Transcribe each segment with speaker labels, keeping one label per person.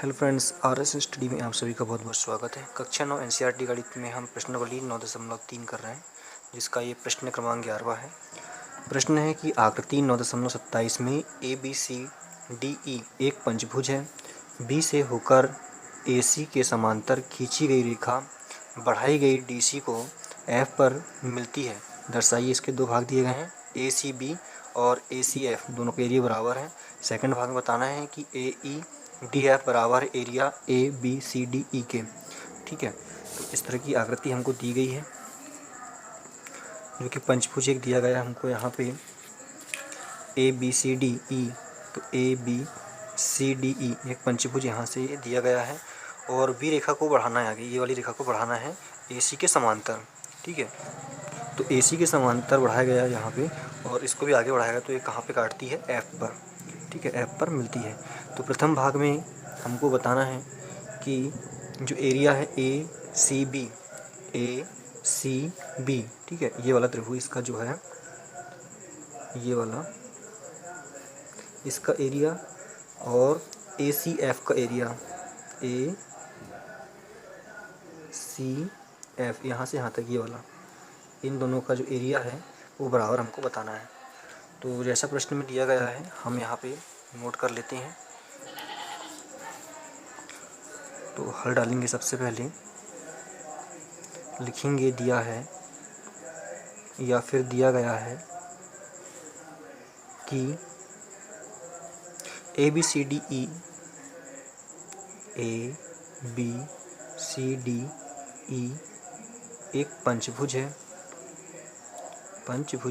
Speaker 1: Hello friends, RS study में आप सभी का बहुत बहुत स्वागत है। कक्षा 9 एनसीईआरटी गणित में हम प्रश्नावली 9.3 कर रहे हैं, जिसका ये प्रश्न क्रमांक 11वां है। प्रश्न है कि आकृति 9.27 में ए बी सी डी ई एक पंचभुज है। बी से होकर ए सी के समांतर खींची गई रेखा बढ़ाई गई डी सी को एफ पर मिलती है। दर्शाइए। इसके दो भाग दिए गए हैं, ए सी बी और ए सी एफ, दोनों के एरिया बराबर हैं। सेकंड भाग में बताना है कि ए ई डी एफ बराबर area A B C D E के। ठीक है, तो इस तरह की आकृति हमको दी गई है, जो कि पंचभुज एक दिया गया है हमको यहाँ पे ए बी सी डी ई। तो ए बी सी डी ई एक पंचभुज यहाँ से दिया गया है, और बी रेखा को बढ़ाना है आगे, ये वाली रेखा को बढ़ाना है ए सी के समांतर। ठीक है, तो ए सी के समांतर बढ़ाया गया है यहाँ पे, और इसको भी आगे बढ़ाया गया। तो ये कहाँ पे काटती है? एफ पर। ठीक है, एफ पर मिलती है। तो प्रथम भाग में हमको बताना है कि जो एरिया है ए सी बी, ठीक है, ये वाला त्रिभुज इसका जो है, ये वाला इसका एरिया, और ए सी एफ का एरिया, ए सी एफ यहाँ से यहाँ तक ये वाला, इन दोनों का जो एरिया है वो बराबर हमको बताना है। तो जैसा प्रश्न में दिया गया है हम यहाँ पे नोट कर लेते हैं। तो हल डालेंगे। सबसे पहले लिखेंगे दिया है या फिर दिया गया है कि A B C D E, A B C D E एक पंचभुज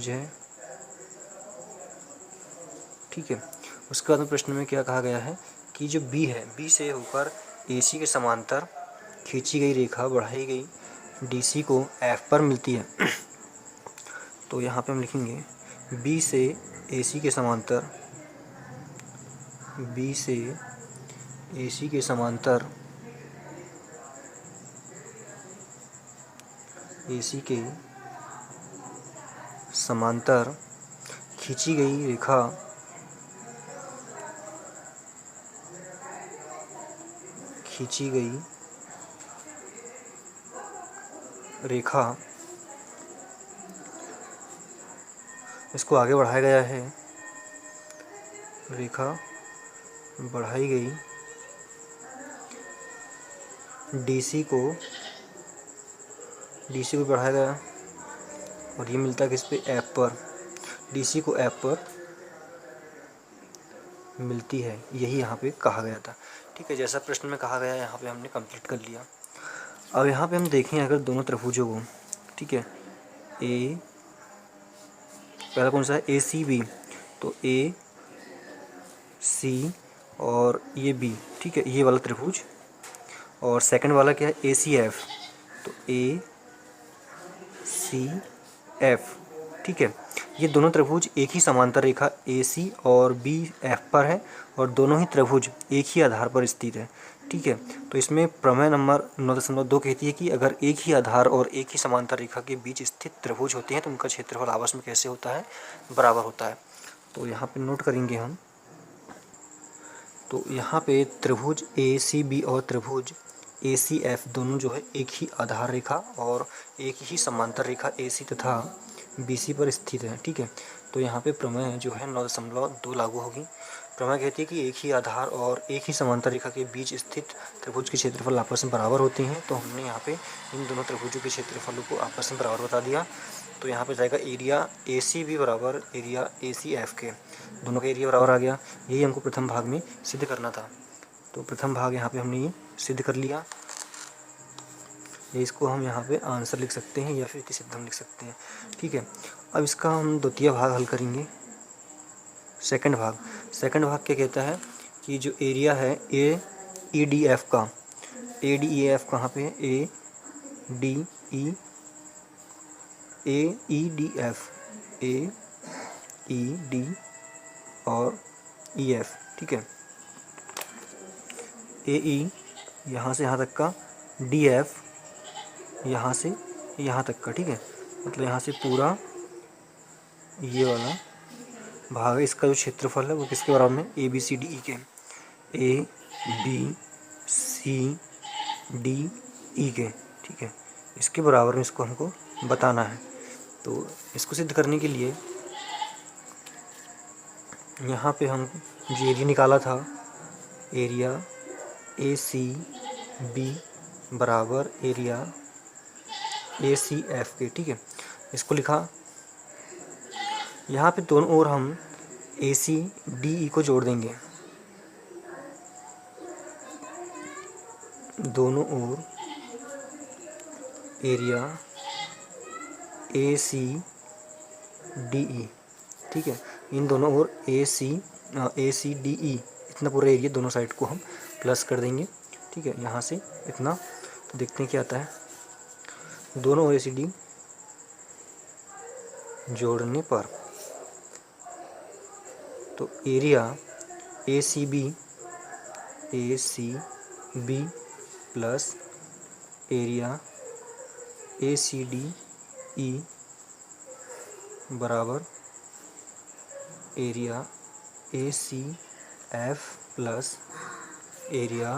Speaker 1: है। ठीक है, उसके बाद में प्रश्न में क्या कहा गया है कि जो बी है, बी से होकर ए सी के समांतर खींची गई रेखा बढ़ाई गई डी सी को एफ पर मिलती है। तो यहाँ पे हम लिखेंगे बी से ए सी के समांतर, बी से ए सी के समांतर ए सी के समांतर खींची गई रेखा इसको आगे बढ़ाया गया है। रेखा बढ़ाई गई डीसी को बढ़ाया गया, और ये मिलता है किस पे? एफ पर। डीसी को एफ पर मिलती है, यही यहाँ पे कहा गया था। ठीक है, जैसा प्रश्न में कहा गया यहाँ पे हमने कंप्लीट कर लिया। अब यहाँ पे हम देखें अगर दोनों त्रिभुजों को, ठीक है, ए पहला कौन सा है? ए सी बी। तो ए सी और ये बी, ठीक है, ये वाला त्रिभुज। और सेकंड वाला क्या है? ए सी एफ। तो ए सी एफ, ठीक है, ये दोनों त्रिभुज एक ही समांतर रेखा ए सी और बी एफ पर है, और दोनों ही त्रिभुज एक ही आधार पर स्थित है। ठीक है, तो इसमें प्रमेय नंबर 9.2 कहती है कि अगर एक ही आधार और एक ही समांतर रेखा के बीच स्थित त्रिभुज होते हैं तो उनका क्षेत्रफल आपस में कैसे होता है? बराबर होता है। तो यहाँ पे नोट करेंगे हम। तो यहाँ पे त्रिभुज ए सी बी और त्रिभुज ए सी एफ दोनों जो है एक ही आधार रेखा और एक ही समांतर रेखा ए सी तथा बी सी पर स्थित है। ठीक है, तो यहाँ पे प्रमेय जो है 9.2 लागू होगी। प्रमेय कहती है कि एक ही आधार और एक ही समांतर रेखा के बीच स्थित त्रिभुज के क्षेत्रफल आपस में बराबर होते हैं। तो हमने यहाँ पे इन दोनों त्रिभुजों के क्षेत्रफलों को आपस में बराबर बता दिया। तो यहाँ पे जाएगा एरिया ए सी बी बराबर एरिया ए सी एफ के, दोनों का एरिया बराबर आ गया। यही हमको प्रथम भाग में सिद्ध करना था। तो प्रथम भाग यहाँ पे हमने ये सिद्ध कर लिया। ये इसको हम यहाँ पे आंसर लिख सकते हैं या फिर इति सिद्धम लिख सकते हैं। ठीक है, अब इसका हम द्वितीय भाग हल करेंगे। सेकंड भाग क्या कहता है कि जो एरिया है ए ई डी एफ का, ए डी ई एफ कहाँ पे है? A E D F, A E D और ई एफ। ठीक है, ए ई यहाँ से यहाँ तक का, डी एफ यहाँ से यहाँ तक का। ठीक है, मतलब यहाँ से पूरा ये वाला भाग है, इसका जो क्षेत्रफल है वो किसके बराबर में? ए बी सी डी ई के। ए बी सी डी ई के, ठीक है, इसके बराबर में इसको हमको बताना है। तो इसको सिद्ध करने के लिए यहाँ पे हम जो एरिया निकाला था, एरिया ए सी बी बराबर एरिया ए सी एफ के, ठीक है, इसको लिखा। यहाँ पे दोनों ओर हम ए सी डी ई को जोड़ देंगे, दोनों ओर area A C D E, ठीक है, इन दोनों ओर ए सी डी ई, इतना पूरा एरिया दोनों साइड को हम प्लस कर देंगे, ठीक है, यहाँ से इतना। तो देखते हैं क्या आता है। दोनों ओर ए सी डी जोड़ने पर तो area A C B plus area A C D E बराबर area A C F plus area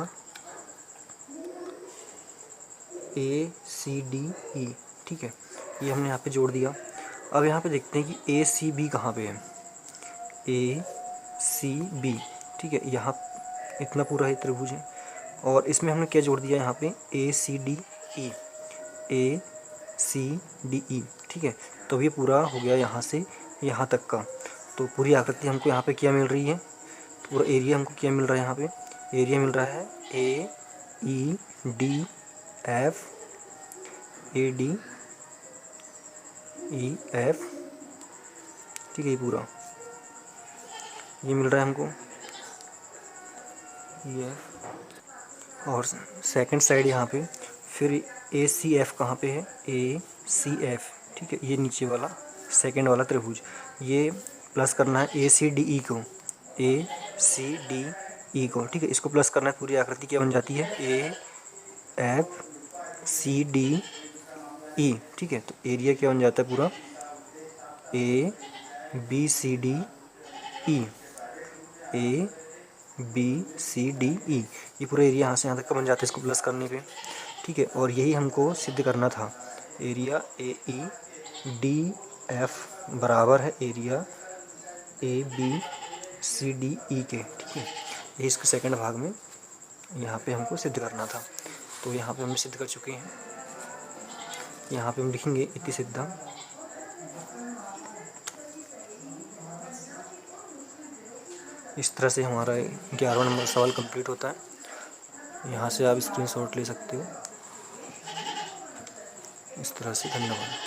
Speaker 1: A C D E, ठीक है, ये हमने यहाँ पे जोड़ दिया। अब यहाँ पे देखते हैं कि ए सी बी कहाँ पे है। ए सी बी, ठीक है, यहाँ इतना पूरा है त्रिभुज है, और इसमें हमने क्या जोड़ दिया यहाँ पे, ए सी डी ई, ए सी डी ई, ठीक है। तो ये पूरा हो गया यहाँ से यहाँ तक का। तो पूरी आकृति हमको यहाँ पे क्या मिल रही है, पूरा एरिया हमको क्या मिल रहा है, यहाँ पे एरिया मिल रहा है A E D F, A D E F, ठीक है, ये पूरा ये मिल रहा है हमको ये। और सेकंड साइड यहाँ पे फिर ए सी एफ कहाँ पे है, ए सी एफ, ठीक है, ये नीचे वाला सेकंड वाला त्रिभुज, ये प्लस करना है ए सी डी ई को, ए सी डी ई को, ठीक है, इसको प्लस करना है। पूरी आकृति क्या बन जाती है, A F C D E, ठीक है। तो एरिया क्या बन जाता है पूरा, A B C D E, A B C D E, ये पूरा एरिया यहाँ से यहाँ तक का बन जाता है इसको प्लस करने पे, ठीक है। और यही हमको सिद्ध करना था, area A E D F बराबर है area A B C D E के, ठीक है। ये इसके सेकंड भाग में यहाँ पे हमको सिद्ध करना था। तो यहाँ पे हम सिद्ध कर चुके हैं। यहाँ पे हम लिखेंगे इति सिद्धम, इस तरह से हमारा 11वां नंबर सवाल कंप्लीट होता है। यहाँ से आप स्क्रीनशॉट ले सकते हो इस तरह से। धन्यवाद।